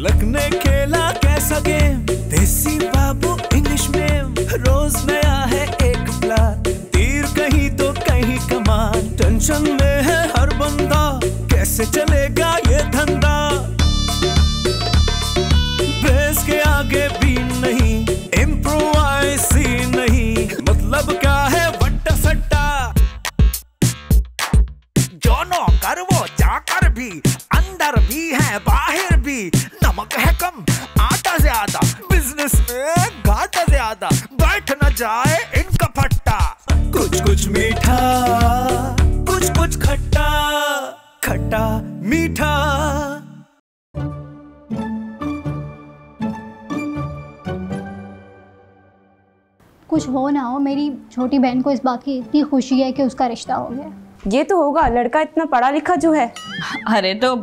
लगने खेला कैसा गेम, देसी बाबू इंग्लिश में, रोज नया है एक प्लान, तीर कहीं तो कहीं कमान, टेंशन में है हर बंदा, कैसे चलेगा ये धंधा, बेस के आगे भी नहीं, इम्प्रोवाइज ही नहीं, मतलब क्या है वट्टा सट्टा, जो नौकर वो जाकर भी, अंदर भी है बाहर भी, नमक है कम आटा ज्यादा, बिजनेस में घाटा ज्यादा, बैठ न जाए इनका फट्टा, कुछ कुछ मीठा कुछ कुछ खट्टा, खट्टा मीठा। कुछ हो ना हो, मेरी छोटी बहन को इस बात की इतनी खुशी है कि उसका रिश्ता हो गया। ये तो होगा, लड़का इतना पढ़ा लिखा जो है। अरे तो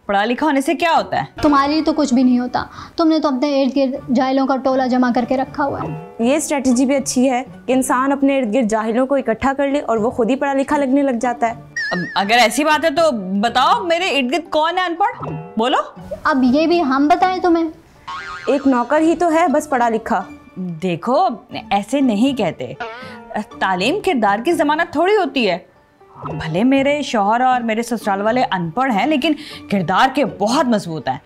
पढ़ा लिखा होने से क्या होता है? तुम्हारे लिए तो कुछ भी नहीं होता, तुमने तो अपने इर्द गिर्द जाहिलों का टोला जमा करके रखा हुआ है। ये स्ट्रेटजी भी अच्छी है कि इंसान अपने इर्द गिर्द जाहिलों को इकट्ठा कर ले और वो खुद ही पढ़ा लिखा लगने लग जाता है। अब अगर ऐसी बात है तो बताओ मेरे इर्द गिर्द कौन है अनपढ़, बोलो। अब ये भी हम बताएं तुम्हें? एक नौकर ही तो है बस पढ़ा लिखा। देखो ऐसे नहीं कहते, तालीम किरदार की जमानत थोड़ी होती है। भले मेरे शौहर और मेरे ससुराल वाले अनपढ़ हैं लेकिन किरदार के बहुत मजबूत हैं,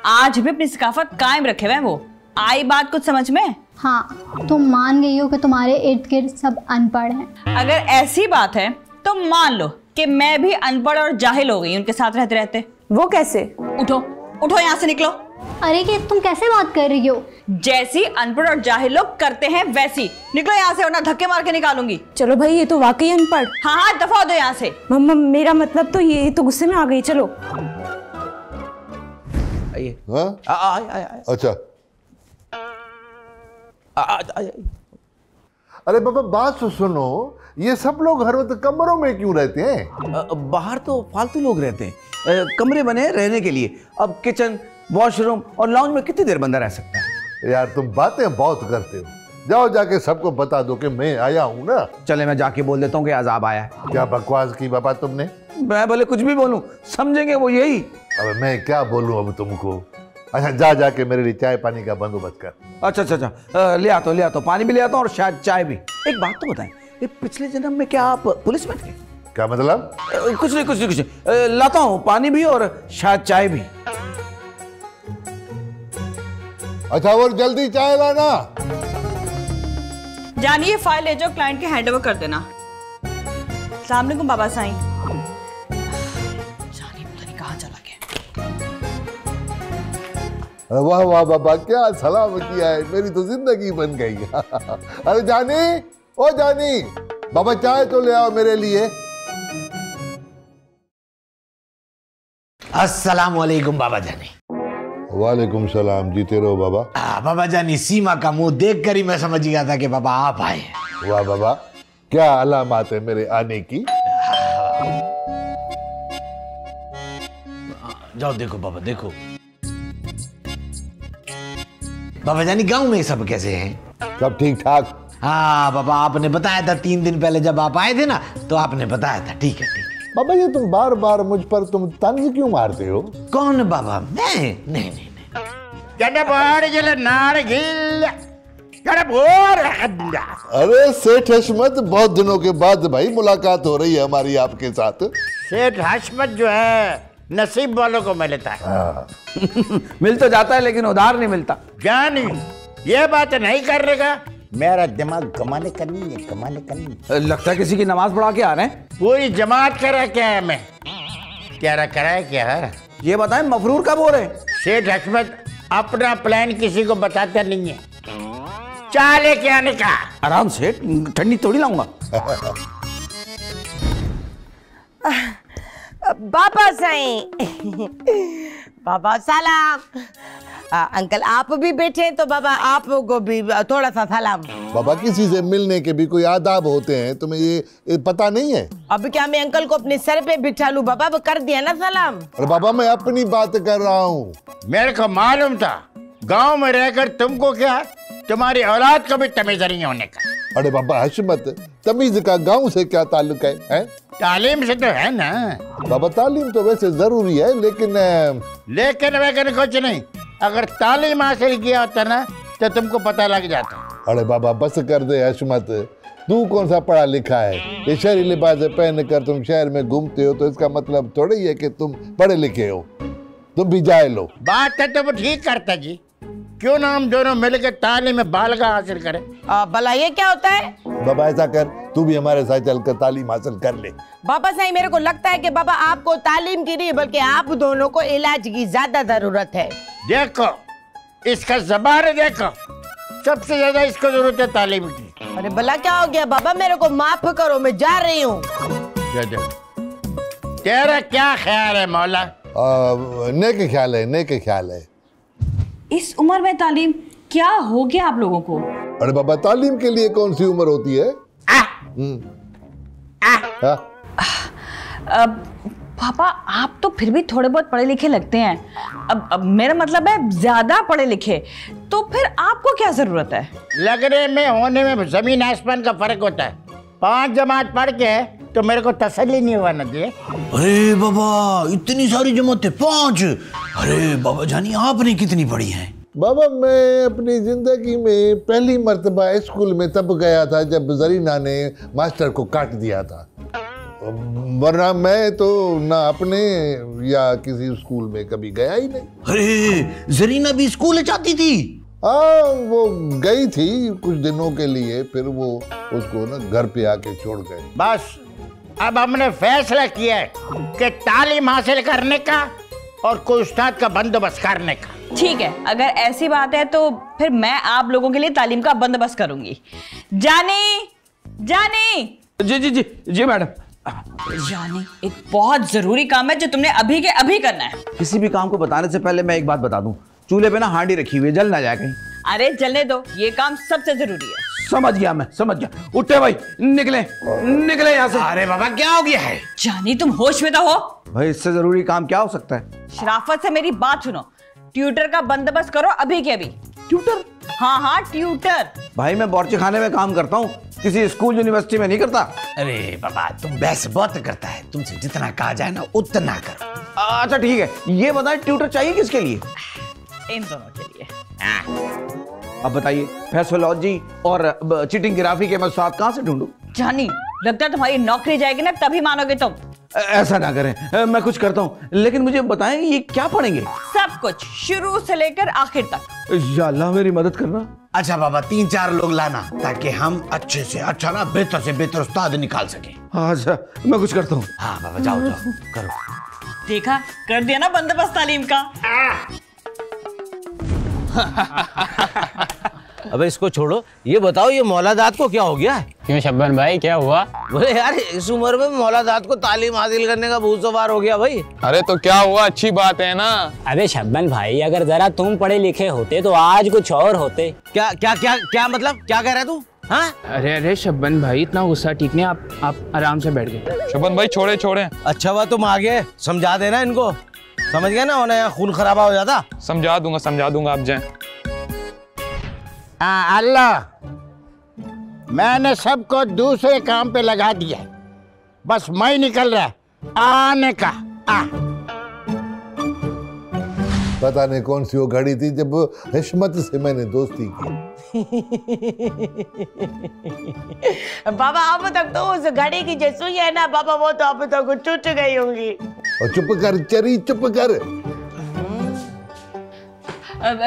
आज भी अपनी सकाफत कायम रखे हुए हैं वो। आई बात कुछ समझ में? हाँ, तुम मान गई हो कि तुम्हारे इर्द गिर्द सब अनपढ़ हैं। अगर ऐसी बात है तो मान लो कि मैं भी अनपढ़ और जाहिल हो गई उनके साथ रहते रहते। वो कैसे? उठो उठो यहाँ से निकलो। अरे कि तुम कैसे बात कर रही हो? जैसी अनपढ़ और जाहिल लोग करते हैं वैसी। निकलो यहाँ से वरना धक्के मार के निकालूंगी। चलो भाई, ये तो वाकई अनपढ़। हाँ हाँ दफा हो दो यहाँ से। मम्मा मेरा मतलब तो ये तो गुस्से में आ गई। चलो आइए। हाँ? अच्छा। अरे बाबा बात तो सुनो, ये सब लोग हर वक्त कमरों में क्यों रहते हैं? बाहर तो फालतू लोग रहते हैं, कमरे बने हैं रहने के लिए। अब किचन, वॉशरूम और लॉन्ज में कितनी देर बंदा रह सकता है? यार तुम बातें बहुत करते हो, जाओ जाके सबको बता दो कि मैं आया हूँ ना। चले मैं जाके बोल देता हूँ कि अजाब आया है। क्या बकवास की बाबा तुमने? मैं बोले कुछ भी बोलूं समझेंगे वो यही। अब मैं क्या बोलूं अब तुमको? अच्छा जा जाके मेरे लिए चाय पानी का बंदोबस्त कर। अच्छा ले आता हूँ, पानी भी ले आता हूँ और शायद चाय भी। एक बात तो बताएं, ये पिछले जन्म में क्या आप पुलिस में थे? क्या मतलब? कुछ नहीं, लाता हूँ पानी भी और शायद चाय भी। अच्छा और जल्दी चाय लाना। जानिए फाइल ले जाओ, क्लाइंट के हैंडओवर कर देना। अस्सलाम वालेकुम बाबा साईं। जानिए पता नहीं कहाँ चला गया। वाह वाह बाबा, क्या सलाम किया है, मेरी तो जिंदगी बन गई। अरे जानी, ओ जानी, बाबा चाय तो ले आओ मेरे लिए। अस्सलाम वालेकुम बाबा जानी। वालेकुम सलाम, जीते रहो बाबा। बाबा जानी, सीमा का मुंह देख कर ही मैं समझ गया था कि बाबा आप आए। वाह बाबा, क्या अलामत है मेरे आने की। जाओ देखो बाबा, देखो बाबा जानी गांव में सब कैसे हैं? सब ठीक ठाक। हाँ बाबा, आपने बताया था 3 दिन पहले जब आप आए थे ना, तो आपने बताया था। ठीक है ठीक है। बाबा ये तुम बार बार मुझ पर तुम तंज क्यों मारते हो? कौन बाबा? नहीं। अरे सेठ हशमत, बहुत दिनों के बाद भाई मुलाकात हो रही है हमारी आपके साथ। सेठ हशमत जो है नसीब वालों को मिलता है। मिल तो जाता है लेकिन उधार नहीं मिलता। जानी ये बात नहीं कर रहेगा, मेरा दिमाग कमाने का नहीं है, कमाने का नहीं। लगता है किसी की नमाज पढ़ा के आ रहे हैं। पूरी जमात करा क्या है? मैं क्या कराया क्या है? ये बताएं मफरूर कब हो रहे हैं? सेठ हशमत अपना प्लान किसी को बताता नहीं है। चाय लेके आने का। आराम से, ठंडी थोड़ी लाऊंगा। बाबा साईं। बाबा सलाम। अंकल आप भी बैठे तो बाबा आपको भी थोड़ा सा सलाम। बाबा किसी से मिलने के भी कोई आदाब होते हैं, तुम्हें ये पता नहीं है? अब क्या मैं अंकल को अपने सर पे बिठा लूं? बाबा वो कर दिया ना सलाम। अरे बाबा मैं अपनी बात कर रहा हूँ। मेरे को मालूम था गांव में रहकर तुमको क्या, तुम्हारी औलाद को भी तमीज नहीं होने का। अरे बाबा हशमत, तमीज का गांव से क्या ताल्लुक है? तालीम से तो है ना। बाबा तालीम तो वैसे जरूरी है, लेकिन लेकिन कुछ नहीं। अगर तालीम हासिल किया होता ना तो तुमको पता लग जाता। अरे बाबा बस कर दे हशमत, तू कौन सा पढ़ा लिखा है? ये शहरी लिबास पहन कर तुम शहर में घूमते हो तो इसका मतलब थोड़ी है कि तुम पढ़े लिखे हो। तुम भी जाए लो। बात है तो वो ठीक करता जी, क्यों ना हम दोनों मिलकर तालीम में बालगा हासिल करें। भला ये क्या होता है? बाबा ऐसा कर, तू भी हमारे साथ चलकर तालीम हासिल कर ले। बाबा सही मेरे को लगता है कि बाबा आपको तालीम की नहीं बल्कि आप दोनों को इलाज की ज्यादा जरूरत है। देखो इसका ज़बान देखो, सबसे ज्यादा इसको जरूरत है तालीम की। अरे भला क्या हो गया बाबा, मेरे को माफ करो, मैं जा रही हूँ। तेरा क्या ख्याल है मौला? नेक ख्याल है, नेक ख्याल है। इस उम्र में तालीम, क्या हो गया आप लोगों को? अरे बाबा तालीम के लिए कौन सी उम्र होती है? पापा आप तो फिर भी थोड़े बहुत पढ़े लिखे लगते हैं। अब मेरा मतलब है ज्यादा पढ़े लिखे, तो फिर आपको क्या जरूरत है? लगने में होने में जमीन आसमान का फर्क होता है। 5 जमात पढ़ के तो मेरे को तसल्ली नहीं हुआ ना जी। अरे बाबा इतनी सारी जमातें 5? अरे बाबा जानी आपने कितनी पढ़ी हैं? बाबा मैं अपनी जिंदगी में पहली मर्तबा स्कूल में तब गया था जब जरीना ने मास्टर को काट दिया था, वरना मैं तो ना अपने या किसी स्कूल में कभी गया ही नहीं। अरे जरीना भी स्कूल जाती थी? हाँ वो गई थी कुछ दिनों के लिए, फिर वो उसको ना घर पे आके छोड़ गए। बस अब हमने फैसला किया है कि तालीम हासिल करने का और कोई उस्ताद का बंदोबस्त करने का। ठीक है, अगर ऐसी बात है तो फिर मैं आप लोगों के लिए तालीम का बंदोबस्त करूंगी। जानी, जानी। जी जी जी जी मैडम। जानी, एक बहुत जरूरी काम है जो तुमने अभी के अभी करना है। किसी भी काम को बताने से पहले मैं एक बात बता दूं, चूल्हे पे ना हांडी रखी हुई है, जल ना जाए कहीं। अरे जलने दो, ये काम सबसे जरूरी है। समझ गया मैं, समझ गया। उठे भाई, निकले निकले यहाँ से। अरे बाबा क्या हो गया है? जानी तुम होश में तो हो? भाई इससे जरूरी काम क्या हो सकता है? शराफत से मेरी बात सुनो, ट्यूटर का बंदोबस्त करो अभी के अभी। ट्यूटर? हाँ हाँ ट्यूटर। भाई मैं बावर्ची खाने में काम करता हूँ, किसी स्कूल यूनिवर्सिटी में नहीं करता। अरे बाबा तुम बहस बहुत करता है, तुमसे जितना कहा जाए ना उतना करो। अच्छा ठीक है, ये बताएं ट्यूटर चाहिए किसके लिए? इन दोनों के लिए। अब बताइए, फैसोलॉजी और चीटिंग ग्राफी के मैं साथ कहाँ से ढूंढूं? जानी, लगता है तुम्हारी नौकरी जाएगी ना तभी मानोगे तुम। ऐसा ना करें, मैं कुछ करता हूँ, लेकिन मुझे बताएं ये क्या पढ़ेंगे? सब कुछ, शुरू से लेकर आखिर तक। या अल्लाह मेरी मदद करना। अच्छा बाबा 3-4 लोग लाना ताकि हम अच्छे से अच्छा ना बेहतर से बेहतर उस्ताद निकाल सके। अच्छा मैं कुछ करता हूँ। हाँ बाबा जाओ जाओ करो। देखा, कर दिया ना बंदोबस्त तालीम का। अबे इसको छोड़ो, ये बताओ ये मौलादात को क्या हो गया? क्यों शब्बन भाई क्या हुआ? बोले यार इस उम्र में मौलादात को तालीम हासिल करने का भूत सवार हो गया भाई। अरे तो क्या हुआ, अच्छी बात है ना। अरे शब्बन भाई अगर जरा तुम पढ़े लिखे होते तो आज कुछ और होते। क्या क्या क्या क्या मतलब क्या कह रहा है तू? हाँ? अरे शब्बन भाई इतना गुस्सा ठीक नहीं, आप आराम से बैठ गए। शब्बन भाई छोड़े छोड़े। अच्छा हुआ तुम आ गए, समझा देना इनको, समझ गए ना, उन्हें यहाँ खून खराबा हो जाता। समझा दूंगा आप जाए। अल्लाह मैंने सबको दूसरे काम पे लगा दिया, बस मैं निकल रहा आने का। पता नहीं कौन सी वो घड़ी थी जब हिस्मत से मैंने दोस्ती की। बाबा अब तक तो उस घड़ी की जो सुई है ना बाबा, वो तो अब तक टूट गई होंगी। और चुप कर चरी, चुप कर।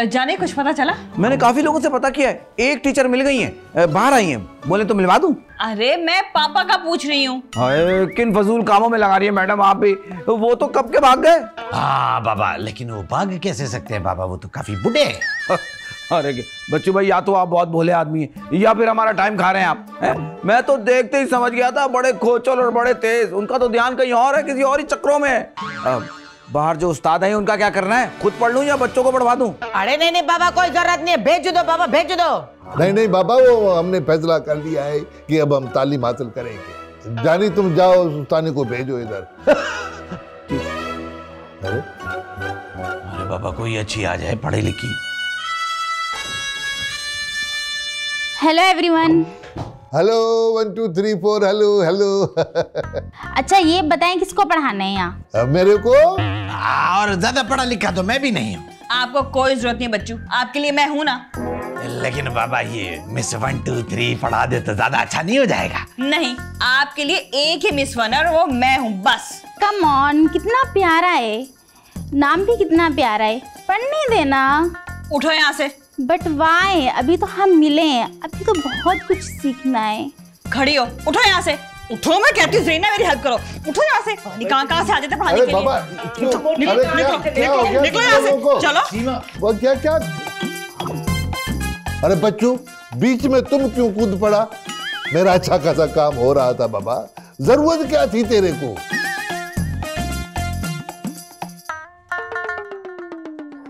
जाने कुछ पता चला? मैंने काफी लोगों से पता किया है, एक टीचर मिल गई हैं, बाहर आई हैं, बोले तो मिलवा दूं। अरे मैं पापा का पूछ रही हूँ। किन फजूल कामों में लगा रही है मैडम आप भी, वो तो कब के भाग गए। हाँ बाबा लेकिन वो भाग कैसे सकते हैं बाबा, वो तो काफी बूढ़े हैं। अरे बच्चू भाई या तो आप बहुत भोले आदमी हैं या फिर हमारा टाइम खा रहे हैं आप है? मैं तो देखते ही समझ गया था, बड़े खोचल और बड़े तेज, उनका तो ध्यान कहीं और है, किसी और ही चक्रों में है। बाहर जो उस्ताद है उनका क्या करना है, खुद पढ़ लूं या बच्चों को पढ़वा दूं? अरे नहीं बाबा कोई जरूरत नहीं है, भेज दो बाबा भेज दो। नहीं बाबा वो हमने फैसला कर लिया है कि अब हम तालीम हासिल करेंगे। जानी तुम जाओ उस्तानी को भेजो इधर। अरे बाबा कोई अच्छी आ जाए पढ़ी लिखी। Hello everyone. Hello 1 2 3 4 hello hello. अच्छा ये बताएं किसको पढ़ाना है यहाँ? मेरे को। और ज्यादा पढ़ा लिखा तो मैं भी नहीं हूँ। आपको कोई जरूरत नहीं बच्चू, आपके लिए मैं हूं ना। लेकिन बाबा ये मिस 1 2 3 पढ़ा दे तो ज्यादा अच्छा नहीं हो जाएगा? नहीं, आपके लिए एक ही मिस वन और वो मैं हूं बस। कम ऑन, कितना प्यारा है, नाम भी कितना प्यारा है, पढ़ने देना। उठो यहाँ से। बट वाई, अभी तो हम मिले हैं, अभी तो बहुत कुछ सीखना है। खड़ी हो, उठो यहाँ से। उठो, मैं कहती हूँ ज़रीना मेरी हेल्प करो। उठो यहाँ से। कहाँ से आ जाते पढ़ाने के लिए? निकलो यहाँ से, चलो। वो क्या क्या? अरे बच्चों, बीच में तुम क्यों कूद पड़ा? मेरा अच्छा खासा काम हो रहा था बाबा, जरूरत क्या थी तेरे को?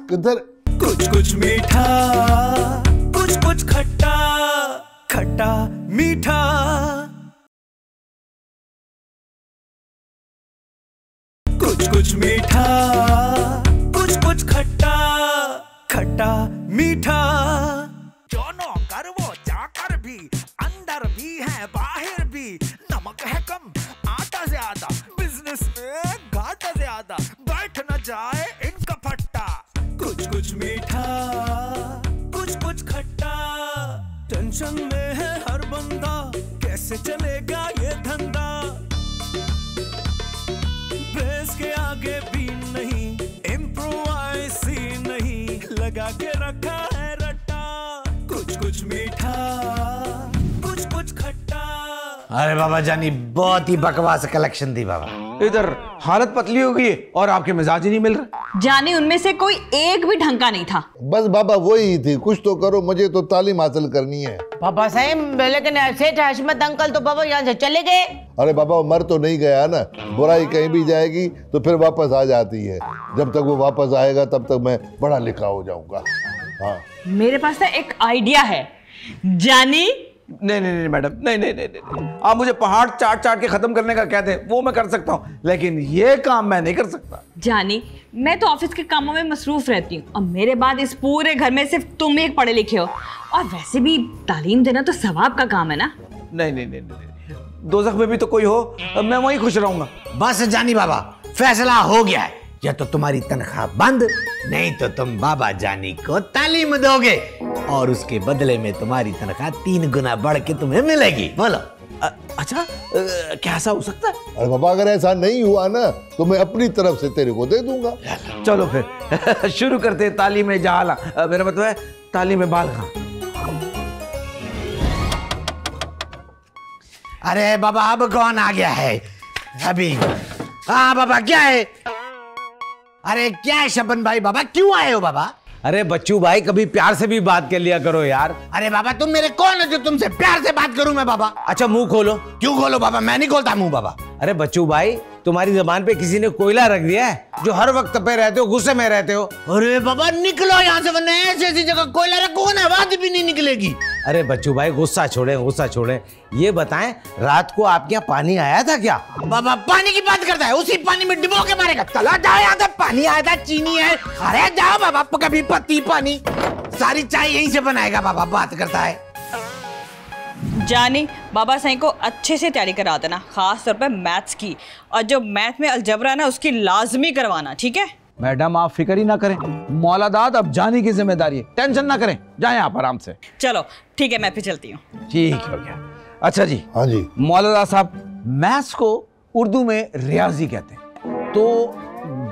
किधर? कुछ कुछ मीठा, कुछ कुछ खट्टा, खट्टा मीठा। कुछ कुछ मीठा, कुछ कुछ खट्टा, खट्टा मीठा। दोनों कर वो जाकर भी, अंदर भी है बाहर भी। नमक है कम, आटा ज्यादा, बिजनेस में घाटा ज्यादा। बैठ न जाए इनका फट्टा। कुछ कुछ मीठा, कुछ कुछ खट्टा। टेंशन में है हर बंदा, कैसे चलेगा ये धंधा। बेस के आगे भी नहीं, इम्प्रोवाइज ही नहीं, लगा के रखा है रट्टा। कुछ कुछ मीठा, कुछ कुछ खट्टा। अरे बाबा जानी, बहुत ही बकवास कलेक्शन थी बाबा। इधर हालत पतली हो गई है और आपके मिजाज ही नहीं मिल रहे। जानी, उनमें से कोई एक भी ढंग का नहीं था। बस बाबा वही थी, कुछ तो करो, मुझे तो तालीम हासिल करनी है। पापा साहब, लेकिन सेठ हशमत अंकल तो बाबा यहाँ से चले गए। अरे बाबा, वो मर तो नहीं गया ना, बुराई कहीं भी जाएगी तो फिर वापस आ जाती है। जब तक वो वापस आएगा तब तक मैं पढ़ा लिखा हो जाऊंगा। हाँ, मेरे पास ना एक आइडिया है। जानी, नहीं नहीं नहीं मैडम, नहीं नहीं नहीं नहीं, आप मुझे पहाड़ चाट चाट के खत्म करने का कहते हैं वो मैं कर सकता हूँ, लेकिन ये काम मैं नहीं कर सकता। जानी, मैं तो ऑफिस के कामों में मसरूफ रहती हूँ और मेरे बाद इस पूरे घर में सिर्फ तुम ही एक पढ़े लिखे हो, और वैसे भी तालीम देना तो सवाब का काम है ना। नहीं नहीं नहीं नहीं, दोज़ख में भी तो कोई हो, मैं वहीं खुश रहूंगा। बस जानी बाबा, फैसला हो गया है, या तो तुम्हारी तनख्वाह बंद, नहीं तो तुम बाबा जानी को तालीम दोगे और उसके बदले में तुम्हारी तनख्वाह 3 गुना बढ़ के तुम्हें मिलेगी। बोलो। अच्छा, क्या ऐसा हो सकता है? अरे बाबा, अगर ऐसा नहीं हुआ ना तो मैं अपनी तरफ से तेरे को दे दूंगा। चलो फिर शुरू करते हैं तालीम जहाला, मेरा मतलब है तालीम बालगा। अरे बाबा, अब कौन आ गया है अभी? हाँ बाबा, क्या है? अरे क्या है शबन भाई? बाबा क्यों आए हो बाबा? अरे बच्चू भाई, कभी प्यार से भी बात कर लिया करो यार। अरे बाबा, तुम मेरे कौन हो जो तुमसे प्यार से बात करूं मैं बाबा? अच्छा मुंह खोलो। क्यों खोलो बाबा? मैं नहीं खोलता मुंह बाबा। अरे बच्चू भाई, तुम्हारी जबान पे किसी ने कोयला रख दिया है जो हर वक्त पे रहते हो, गुस्से में रहते हो। अरे बाबा निकलो यहाँ से, वरना ऐसी जगह कोयला रखो ना, आवाज भी नहीं निकलेगी। अरे बच्चू भाई, गुस्सा छोड़े गुस्सा छोड़े, ये बताएं रात को आपके यहाँ पानी आया था क्या? बाबा पानी की बात करता है, उसी पानी में डुबो के मारेगा। चला जाओ यहाँ से, पानी आया था, चीनी है। अरे जाओ बाबा, कभी पत्ती पानी, सारी चाय यहीं से बनाएगा बाबा। बात करता है। जानी, बाबा साईं को अच्छे से तैयारी करा देना, खास तौर पे मैथ्स की, और जो मैथ में अलजबरा है ना उसकी लाजमी करवाना, ठीक है? मैडम आप फिक्र ही ना करें, मौलादाद अब जानी की जिम्मेदारी है, टेंशन ना करें, जाएं आप आराम से। चलो ठीक है, मैं फिर चलती हूँ। ठीक हो गया। अच्छा जी। हाँ जी। मौलाना साहब, मैथ्स को उर्दू में रियाजी कहते हैं, तो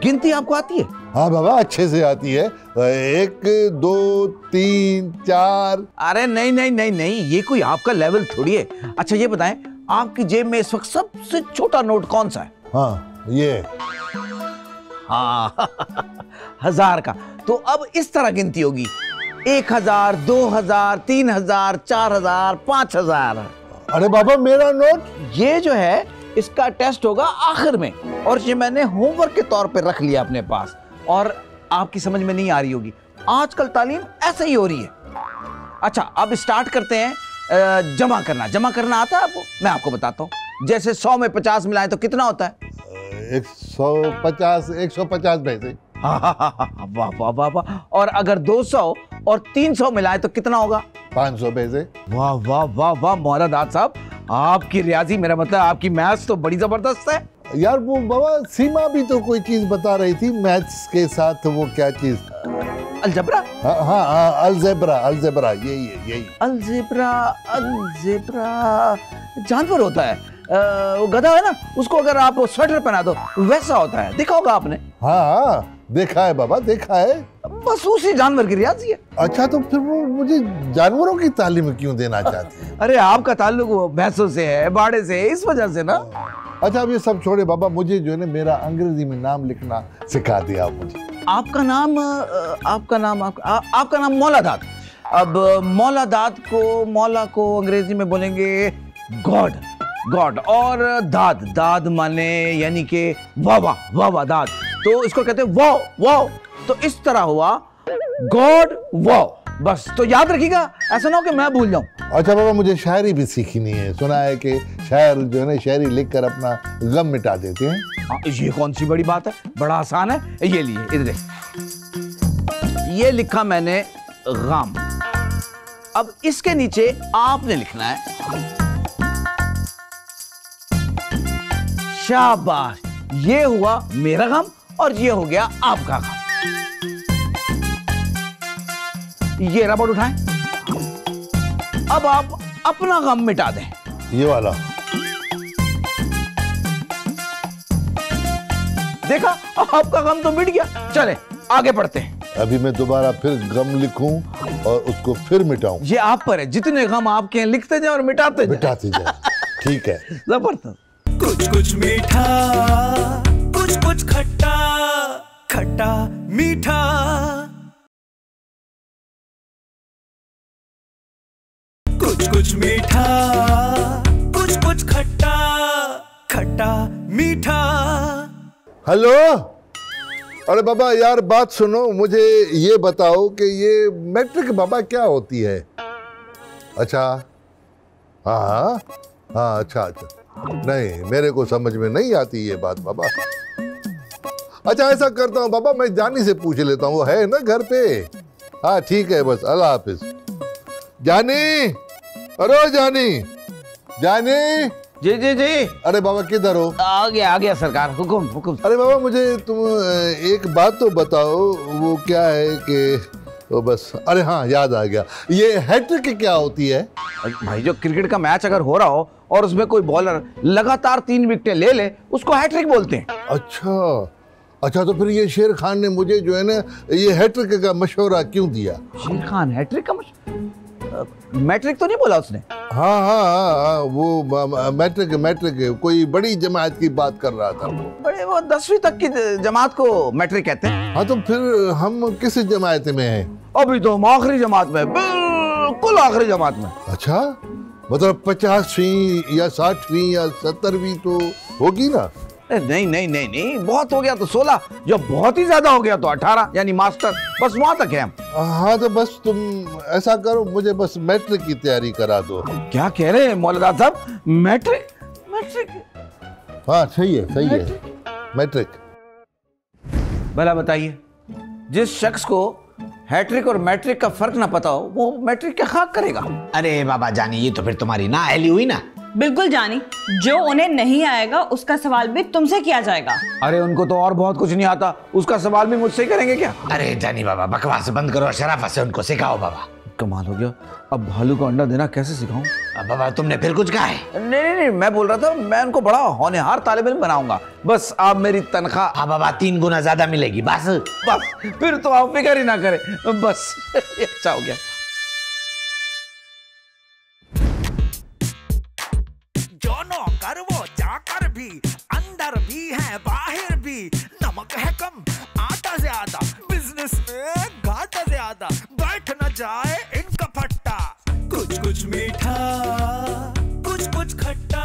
गिनती आपको आती है? हाँ बाबा, अच्छे से आती है। 1 2 3 4। अरे नहीं नहीं नहीं नहीं, ये कोई आपका लेवल थोड़ी है। अच्छा ये बताएं, आपकी जेब में इस वक्त सबसे छोटा नोट कौन सा है? हाँ ये। हाँ 1000 का। तो अब इस तरह गिनती होगी, 1000, 2000, 3000, 4000, 5000। अरे बाबा, मेरा नोट ये जो है इसका टेस्ट होगा आखिर में, और ये मैंने होमवर्क के तौर पे रख लिया अपने पास, और आपकी समझ में नहीं आ रही होगी, आजकल तालीम ऐसे ही हो रही है। अच्छा अब स्टार्ट करते हैं जमा करना। जमा करना आता है आपको? मैं आपको बताता हूँ। जैसे 100 में 50 मिलाएं तो कितना होता है? 150 पैसे। वाह वाह वाह वाह। और अगर 200 और 300 मिलाएं तो कितना होगा? 500 पैसे। वाह वाह वाह वाह मौलादाद साहब, आपकी रियाजी, मेरा मतलब आपकी मैथ्स तो बड़ी जबरदस्त है यार। वो बाबा सीमा भी तो कोई चीज बता रही थी मैथ्स के साथ, वो क्या चीज? अलजबरा? हाँ अलजेब्रा, अलजेब्रा यही अलजेब्रा। अलजेब्रा जानवर होता है, वो गधा है ना, उसको अगर आप स्वेटर पहना दो वैसा होता है, देखा होगा आपने। हाँ देखा है बाबा, देखा है। बस उसी जानवर की रियाजी है। अच्छा तो फिर वो मुझे जानवरों की तालीम क्यों देना चाहती है? अरे आपका ताल्लुक वो भैंसों से है, बाड़े से है, इस वजह से ना। अच्छा अब ये सब छोड़े बाबा, मुझे जो है ना मेरा अंग्रेजी में नाम लिखना सिखा दिया आप मुझे। आपका नाम मौलादाद। अब मौलादाद को, मौला को अंग्रेजी में बोलेंगे गॉड, गॉड, और दाद, दाद माने यानी कि वावा, वावा दाद, तो इसको कहते हैं वाओ, वाओ। तो इस तरह हुआ गॉड वाओ। बस तो याद रखिएगा, ऐसा ना हो कि मैं भूल जाऊं। अच्छा बाबा मुझे शायरी भी सीखनी है, सुना है कि शायर जो है ना शायरी लिखकर अपना गम मिटा देते हैं। ये कौन सी बड़ी बात है, बड़ा आसान है। ये लिए इधर देख, ये लिखा मैंने गम। अब इसके नीचे आपने लिखना है शाबाश। ये हुआ मेरा गम और ये हो गया आपका गम। ये रबड़ उठाएं, अब आप अपना गम मिटा दें। ये वाला देखा, आपका गम तो मिट गया। चले आगे बढ़ते हैं। अभी मैं दोबारा फिर गम लिखूं और उसको फिर मिटाऊं? ये आप पर है, जितने गम आपके हैं लिखते जाए और मिटाते जाए। ठीक है, जबरदस्त। कुछ कुछ मीठा, कुछ कुछ खट्टा, खट्टा मीठा। कुछ कुछ मीठा, कुछ कुछ खट्टा, खट्टा मीठा। हेलो, अरे बाबा यार बात सुनो, मुझे ये बताओ कि ये मैट्रिक बाबा क्या होती है? अच्छा हाँ हाँ, अच्छा अच्छा, नहीं मेरे को समझ में नहीं आती ये बात बाबा। अच्छा ऐसा करता हूँ बाबा, मैं जानी से पूछ लेता हूँ, वो है ना घर पे? हाँ ठीक है, बस अल्लाह हाफिज। जानी, अरे जानी, जानी। जी जी जी। अरे बाबा किधर हो? आ गया सरकार, हुकुम हुकुम। अरे बाबा मुझे तुम एक बात तो बताओ, वो क्या है कि वो बस, अरे हाँ याद आ गया, ये हैट्रिक क्या होती है? भाई जो क्रिकेट का मैच अगर हो रहा हो और उसमें कोई बॉलर लगातार 3 विकेटें ले ले, उसको हैट्रिक बोलते हैं। अच्छा अच्छा, तो फिर ये शेर खान ने मुझे जो है ना ये हैट्रिक का मशवरा क्यों दिया? शेर खान हैट्रिक का मैट्रिक तो नहीं बोला उसने? हाँ हाँ हाँ, वो मैट्रिक, मैट्रिक कोई बड़ी जमात की बात कर रहा था। बड़े वो 10वीं तक की जमात को मैट्रिक कहते हैं। हाँ तो फिर हम किस जमात में हैं? अभी तो हम आखिरी जमात में, बिल्कुल आखिरी जमात में। अच्छा मतलब 50वीं या 60वीं या 70वीं तो होगी ना? नहीं नहीं नहीं नहीं, बहुत हो गया तो 16, जो बहुत ही ज्यादा हो गया तो 18, यानी मास्टर, बस वहां तक है हम। हाँ तो बस तुम ऐसा करो, मुझे बस मैट्रिक की तैयारी करा दो। क्या कह रहे हैं मौलाना साहब, मैट्रिक? मैट्रिक हाँ सही है, सही है, मैट्रिक। भला बताइए, जिस शख्स को हैट्रिक और मैट्रिक का फर्क ना पता हो, वो मैट्रिक क्या खाक करेगा? अरे बाबा जानी, ये तो फिर तुम्हारी ना अहली हुई ना। बिल्कुल जानी, जो उन्हें नहीं आएगा उसका सवाल भी तुमसे किया जाएगा। अरे उनको तो और बहुत कुछ नहीं आता, उसका सवाल भी मुझसे करेंगे क्या? अरे जानी बाबा बकवास बंद करो और शराफत से उनको सिखाओ बाबा। कमाल हो गया, अब भालू को अंडा देना कैसे सिखाऊं? बाबा तुमने फिर कुछ कहा है? नहीं नहीं, मैं बोल रहा था मैं उनको बड़ा होनहार तालिब इल्म बनाऊंगा। बस आप मेरी तनख्वाह, हाँ बाबा 3 गुना ज्यादा मिलेगी। बस बस फिर तो आप फिक्र ही ना करें, बस अच्छा हो गया। कर वो जाकर भी, अंदर भी है बाहर भी, नमक है कम आटा ज्यादा, बिजनेस में घाटा ज्यादा, बैठ न जाए इनका फट्टा। कुछ कुछ मीठा, कुछ कुछ खट्टा।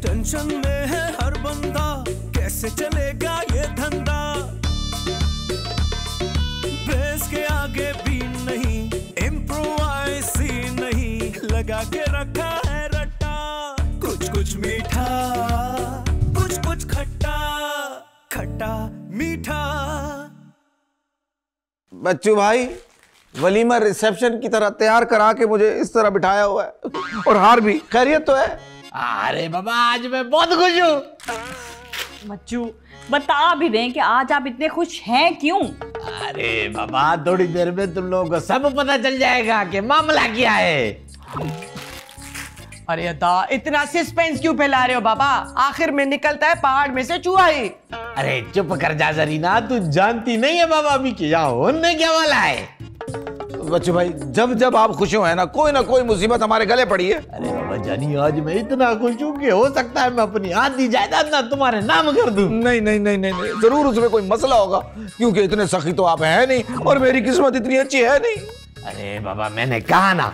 टेंशन में है हर बंदा, कैसे चलेगा ये धंधा, बेस के आगे भी नहीं, लगा के रखा है रट्टा। कुछ कुछ मीठा, कुछ कुछ खट्टा, खट्टा मीठा। बच्चू भाई, वलीमा रिसेप्शन की तरह तैयार करा के मुझे इस तरह बिठाया हुआ है, और हार भी। खैरियत तो है? अरे बाबा आज मैं बहुत खुश हूँ। बच्चू बता भी दें कि आज आप इतने खुश हैं क्यों? अरे बाबा थोड़ी देर में तुम लोगों को सब पता चल जाएगा कि मामला क्या है। अरे अदा इतना सस्पेंस क्यों फैला रहे हो बाबा? आखिर में निकलता है पहाड़ में से चूहा ही। अरे चुप कर जा जरीना, तू जानती नहीं है बाबा अभी क्या होने क्या वाला है। बच्चू भाई जब जब आप खुश हो है ना कोई मुसीबत हमारे गले पड़ी है। अरे बाबा जानी आज मैं इतना खुश हूँ कि हो सकता है मैं अपनी आधी जायदाद ना तुम्हारे नाम कर दूं। नहीं नहीं नहीं नहीं, नहीं। जरूर उसमें कोई मसला होगा, क्योंकि इतने सखी तो आप हैं नहीं और मेरी किस्मत इतनी अच्छी है नहीं। अरे बाबा मैंने कहा ना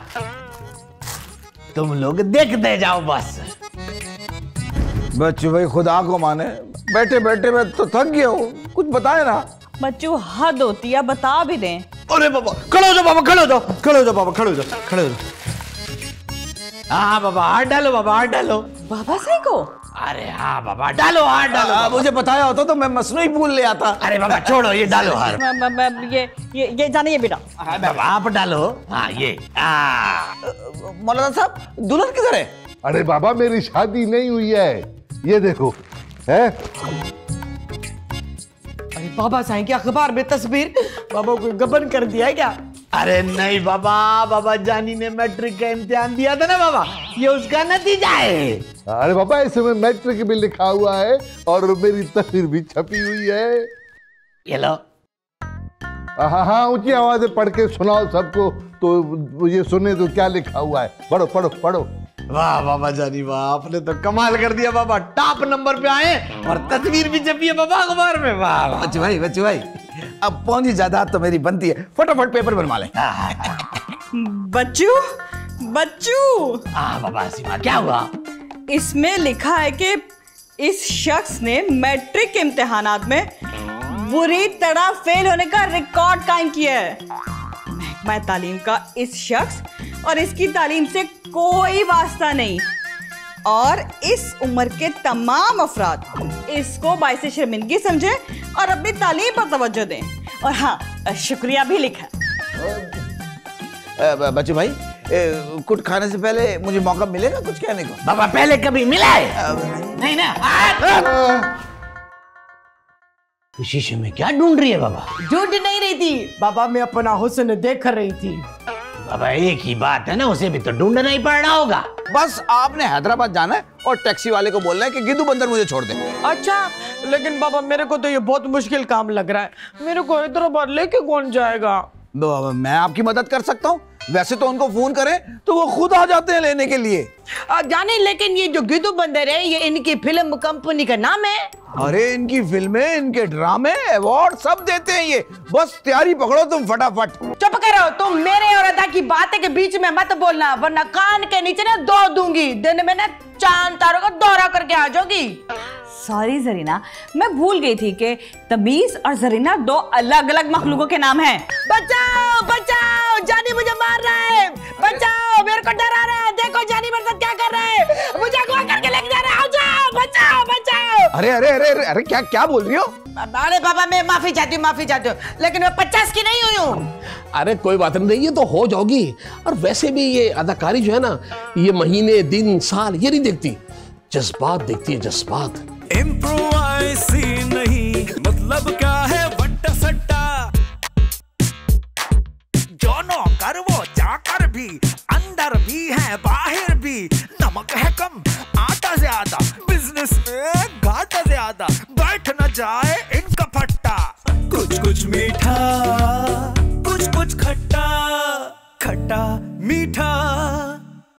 तुम लोग देखते जाओ बस। बच्चू भाई खुदा को माने बैठे बैठे मैं तो थक गया हूँ, कुछ बताए ना। बच्चू हद होती है, बता भी दें। अरे बाबा खड़े हो जाओ बाबा, खड़े हो जाओ, खड़े हो जाओ बाबा, खड़े हो जाओ, खड़े हो जाओ। हाँ बाबा हाथ डालो, बाबा हाथ डालो। बाबा सही को? अरे हाँ बाबा डालो हाथ डालो। मुझे बताया होता तो मैं मसनूई फूल ले आता। अरे बाबा छोड़ो ये डालो हाथ। ये जानिए बेटा। हाँ बाबा आप डालो। हाँ ये मौलाना साहब दुल्हन किधर है? अरे बाबा मेरी शादी नहीं हुई है, ये देखो है। अरे बाबा साईं क्या अखबार में तस्वीर, बाबा को गबन कर दिया है क्या? अरे नहीं बाबा, बाबा जानी ने मैट्रिक का इम्तिहान दिया था ना बाबा, ये उसका नतीजा है। अरे बाबा इसमें मैट्रिक भी लिखा हुआ है और मेरी तस्वीर भी छपी हुई है। ये लो। हाँ हाँ ऊंची आवाज से पढ़ के सुनाओ सबको, तो ये सुने तो क्या लिखा हुआ है। पढ़ो पढ़ो पढ़ो। वाह बाबा जानी वाह, आपने तो कमाल कर दिया बाबा, टॉप नंबर पे आए और तस्वीर भी छपी है बाबा अखबार में। वाह बच्चू भाई अब पौनी जायदाद तो मेरी बनती है, फटाफट पेपर बनवा ले। बच्चू हाँ बाबा सीमा क्या हुआ? इसमें लिखा है कि इस शख्स ने मैट्रिक के इम्तिहानात में बुरी तरह फेल होने का रिकॉर्ड कायम किया है। महकमा तालीम का इस शख्स और इसकी तालीम से कोई वास्ता नहीं और इस उम्र के तमाम अफराद इसको बाइसे शर्मिंदगी समझे और अपनी तालीम पर तवज्जो दें। और हाँ शुक्रिया भी लिखा। बच्चू भाई कुछ खाने से पहले मुझे मौका मिलेगा कुछ कहने को? बाबा पहले कभी मिला है? नहीं ना। शीशे में क्या ढूंढ रही है बाबा? ढूंढ नहीं रही थी बाबा, मैं अपना हुस्न देख रही थी। बाबा एक ही बात है ना, उसे भी तो ढूंढना ही पड़ना होगा। बस आपने हैदराबाद जाना है और टैक्सी वाले को बोलना है कि गिद्धू बंदर मुझे छोड़ दे। अच्छा लेकिन बाबा मेरे को तो ये बहुत मुश्किल काम लग रहा है, मेरे को हैदराबाद लेके कौन जाएगा? मैं आपकी मदद कर सकता हूँ, वैसे तो उनको फोन करें तो वो खुद आ जाते हैं लेने के लिए। जाने लेकिन ये जो गिद्धू बंदर है ये इनकी फिल्म कंपनी का नाम है। अरे इनकी फिल्में, इनके ड्रामे, अवार्ड सब देते हैं ये, बस तैयारी पकड़ो तुम फटाफट। चुप करो तुम, मेरे और अदा की बातें के बीच में मत बोलना वरना कान के नीचे ना दो दूंगी, दिन में ना चांद तारों का दौरा करके आ जाओगी। सॉरी जरीना, मैं भूल गई थी कि तमीज और जरीना दो अलग अलग मखलूकों के नाम हैं। बचाओ बचाओ, जानी मुझे मार रहा है, बचाओ मेरे को डरा रहा है, देखो जानी मेरे साथ क्या कर रहा है, मुझे अगवा करके लेके जा रहा है, जाओ बचाओ बचाओ। अरे अरे अरे अरे क्या बोल रही हो? अरे बाबा मैं माफी चाहती हूँ, लेकिन मैं 50 की नहीं हुई हूँ। अरे कोई बात नहीं, ये तो हो जाओगी। और वैसे भी ये अदाकारी जो है ना, ये महीने दिन साल ये नहीं देखती, जज्बात देखती है, जज्बात। इम्प्रोवाइज़ नहीं मतलब क्या है वट्टा सट्टा, जो नौकर वो चाकर भी, अंदर भी है बाहर भी, नमक है कम आटा ज्यादा, बिजनेस में घाटा ज्यादा, बैठ न जाए इनका फट्टा। कुछ कुछ मीठा कुछ कुछ खट्टा, खट्टा